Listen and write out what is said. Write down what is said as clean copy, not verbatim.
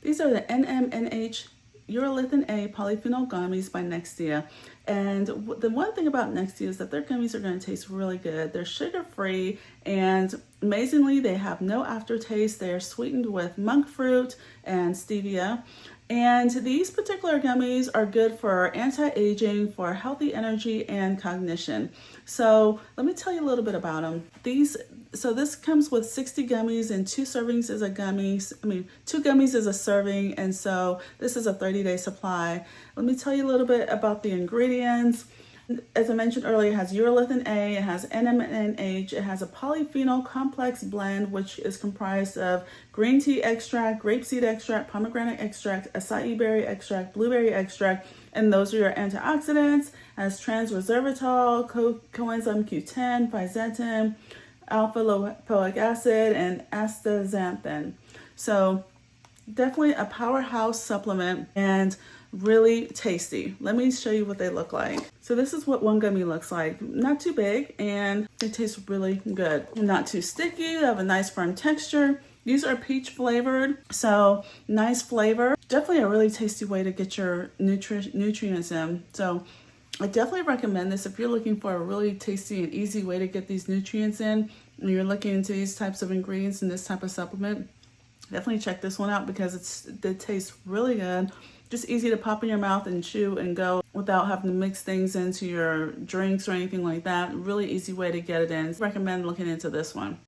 These are the NMNH Urolithin A polyphenol gummies by Nextdia. And the one thing about Nextdia is that their gummies are going to taste really good. They're sugar-free, and amazingly, they have no aftertaste. They are sweetened with monk fruit and stevia. And these particular gummies are good for anti-aging, for healthy energy and cognition. So let me tell you a little bit about them. So this comes with 60 gummies, and 2 servings is a gummies. 2 gummies is a serving, and so this is a 30-day supply. Let me tell you a little bit about the ingredients. As I mentioned earlier, it has urolithin A, it has NMNH, it has a polyphenol complex blend, which is comprised of green tea extract, grapeseed extract, pomegranate extract, acai berry extract, blueberry extract, and those are your antioxidants. It has trans resveratrol, coenzyme Q10, fisetin, alpha lipoic acid, and astaxanthin. So definitely a powerhouse supplement and really tasty. Let me show you what they look like. So this is what one gummy looks like. Not too big, and it tastes really good. Not too sticky, they have a nice firm texture. These are peach flavored, so nice flavor. Definitely a really tasty way to get your nutrients in. So I definitely recommend this if you're looking for a really tasty and easy way to get these nutrients in, and you're looking into these types of ingredients and this type of supplement. Definitely check this one out because it tastes really good. Just easy to pop in your mouth and chew and go without having to mix things into your drinks or anything like that. Really easy way to get it in. I recommend looking into this one.